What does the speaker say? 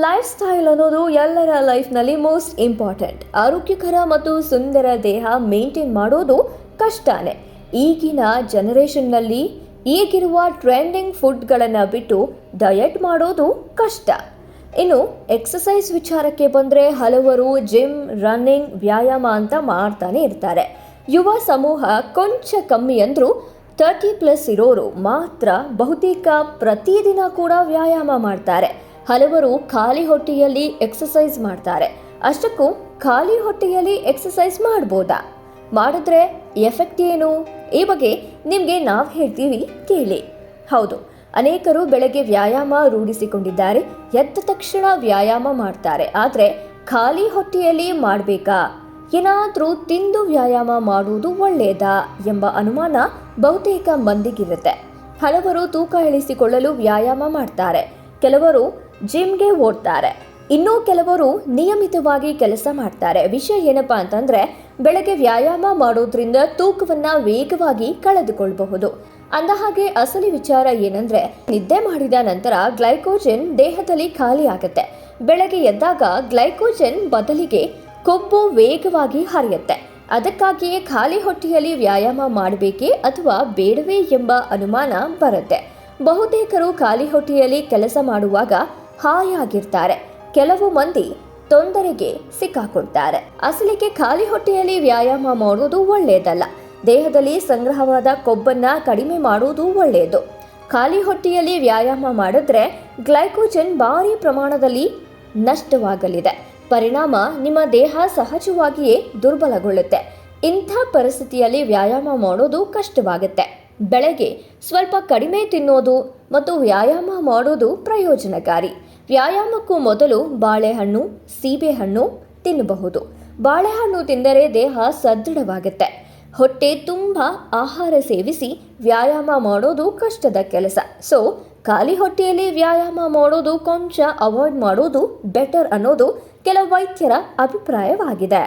Life style ಅನ್ನೋದು ಎಲ್ಲರ ಲೈಫ್ನಲ್ಲಿ most important. ಆರೋಗ್ಯಕರ ಮತ್ತು ಸುಂದರ ದೇಹ ಮೇಂಟೈನ್ ಮಾಡೋದು ಕಷ್ಟನೇ. ಈಗಿನ ಜನರೇಷನ್ನಲ್ಲಿ ಈಗಿರುವ ಟ್ರೆಂಡಿಂಗ್ ಫುಡ್ಗಳನ್ನು ಬಿಟ್ಟು ಡಯಟ್ ಮಾಡೋದು ಕಷ್ಟ. ಇನ್ನು ಎಕ್ಸಸೈಸ್ ವಿಚಾರಕ್ಕೆ ಬಂದರೆ ಹಲವರು ಜಿಮ್, ರನ್ನಿಂಗ್, ವ್ಯಾಯಾಮ ಅಂತ ಮಾಡ್ತಾನೆ ಇರ್ತಾರೆ. ಯುವ ಸಮೂಹ ಕೊಂಚ ಕಮ್ಮಿ ಅಂದರೂ 30+ ಇರೋರು ಮಾತ್ರ ಬಹುತೇಕ ಪ್ರತಿದಿನ ಕೂಡ ವ್ಯಾಯಾಮ ಮಾಡ್ತಾರೆ. ಹಲವರು ಖಾಲಿ ಹೊಟ್ಟೆಯಲ್ಲಿ ಎಕ್ಸಸೈಸ್ ಮಾಡ್ತಾರೆ. ಅಷ್ಟಕ್ಕೂ ಖಾಲಿ ಹೊಟ್ಟೆಯಲ್ಲಿ ಎಕ್ಸಸೈಸ್ ಮಾಡ್ಬೋದಾ? ಮಾಡಿದ್ರೆ ಎಫೆಕ್ಟ್ ಏನು? ಈ ಬಗ್ಗೆ ನಿಮಗೆ ನಾವು ಹೇಳ್ತೀವಿ, ಕೇಳಿ. ಹೌದು, ಅನೇಕರು ಬೆಳಗ್ಗೆ ವ್ಯಾಯಾಮ ರೂಢಿಸಿಕೊಂಡಿದ್ದಾರೆ. ಎದ್ದ ತಕ್ಷಣ ವ್ಯಾಯಾಮ ಮಾಡ್ತಾರೆ. ಆದರೆ ಖಾಲಿ ಹೊಟ್ಟೆಯಲ್ಲಿ ಮಾಡಬೇಕಾ? ಏನಾದರೂ ತಿಂದು ವ್ಯಾಯಾಮ ಮಾಡುವುದು ಒಳ್ಳೆಯದಾ ಎಂಬ ಅನುಮಾನ ಬಹುತೇಕ ಮಂದಿಗಿರುತ್ತೆ. ಹಲವರು ತೂಕ ಇಳಿಸಿಕೊಳ್ಳಲು ವ್ಯಾಯಾಮ ಮಾಡ್ತಾರೆ. ಕೆಲವರು ಜಿಮ್ಗೆ ಓಡ್ತಾರೆ. ಇನ್ನೂ ಕೆಲವರು ನಿಯಮಿತವಾಗಿ ಕೆಲಸ ಮಾಡ್ತಾರೆ. ವಿಷಯ ಏನಪ್ಪಾ ಅಂತಂದ್ರೆ, ಬೆಳಗ್ಗೆ ವ್ಯಾಯಾಮ ಮಾಡೋದ್ರಿಂದ ತೂಕವನ್ನ ವೇಗವಾಗಿ ಕಳೆದುಕೊಳ್ಳಬಹುದು. ಅಂದಹಾಗೆ ಅಸಲಿ ವಿಚಾರ ಏನಂದ್ರೆ, ನಿದ್ದೆ ಮಾಡಿದ ನಂತರ ಗ್ಲೈಕೋಜನ್ ದೇಹದಲ್ಲಿ ಖಾಲಿ ಆಗುತ್ತೆ. ಬೆಳಗ್ಗೆ ಎದ್ದಾಗ ಗ್ಲೈಕೋಜನ್ ಬದಲಿಗೆ ಕೊಬ್ಬು ವೇಗವಾಗಿ ಹರಿಯುತ್ತೆ. ಅದಕ್ಕಾಗಿಯೇ ಖಾಲಿ ಹೊಟ್ಟೆಯಲ್ಲಿ ವ್ಯಾಯಾಮ ಮಾಡಬೇಕೇ ಅಥವಾ ಬೇಡವೇ ಎಂಬ ಅನುಮಾನ ಬರುತ್ತೆ. ಬಹುತೇಕರು ಖಾಲಿ ಹೊಟ್ಟೆಯಲ್ಲಿ ಕೆಲಸ ಮಾಡುವಾಗ ಹಾಯಾಗಿರ್ತಾರೆ. ಕೆಲವು ಮಂದಿ ತೊಂದರೆಗೆ ಸಿಕ್ಕಾಕೊಳ್ತಾರೆ. ಅಸಲಿಗೆ ಖಾಲಿ ಹೊಟ್ಟೆಯಲ್ಲಿ ವ್ಯಾಯಾಮ ಮಾಡೋದು ಒಳ್ಳೆಯದಲ್ಲ. ದೇಹದಲ್ಲಿ ಸಂಗ್ರಹವಾದ ಕೊಬ್ಬನ್ನ ಕಡಿಮೆ ಮಾಡೋದು ಒಳ್ಳೆಯದು. ಖಾಲಿ ಹೊಟ್ಟೆಯಲ್ಲಿ ವ್ಯಾಯಾಮ ಮಾಡಿದ್ರೆ ಗ್ಲೈಕೋಜನ್ ಭಾರಿ ಪ್ರಮಾಣದಲ್ಲಿ ನಷ್ಟವಾಗಲಿದೆ. ಪರಿಣಾಮ ನಿಮ್ಮ ದೇಹ ಸಹಜವಾಗಿಯೇ ದುರ್ಬಲಗೊಳ್ಳುತ್ತೆ. ಇಂಥ ಪರಿಸ್ಥಿತಿಯಲ್ಲಿ ವ್ಯಾಯಾಮ ಮಾಡೋದು ಕಷ್ಟವಾಗುತ್ತೆ. ಬೆಳಗ್ಗೆ ಸ್ವಲ್ಪ ಕಡಿಮೆ ತಿನ್ನೋದು ಮತ್ತು ವ್ಯಾಯಾಮ ಮಾಡೋದು ಪ್ರಯೋಜನಕಾರಿ. ವ್ಯಾಯಾಮಕ್ಕೂ ಮೊದಲು ಬಾಳೆಹಣ್ಣು, ಸೀಬೆಹಣ್ಣು ತಿನ್ನಬಹುದು. ಬಾಳೆಹಣ್ಣು ತಿಂದರೆ ದೇಹ ಸದೃಢವಾಗುತ್ತೆ. ಹೊಟ್ಟೆ ತುಂಬ ಆಹಾರ ಸೇವಿಸಿ ವ್ಯಾಯಾಮ ಮಾಡೋದು ಕಷ್ಟದ ಕೆಲಸ. ಸೊ ಖಾಲಿ ಹೊಟ್ಟೆಯಲ್ಲಿ ವ್ಯಾಯಾಮ ಮಾಡೋದು ಕೊಂಚ ಅವಾಯ್ಡ್ ಮಾಡೋದು ಬೆಟರ್ ಅನ್ನೋದು ಕೆಲವು ವೈದ್ಯರ ಅಭಿಪ್ರಾಯವಾಗಿದೆ.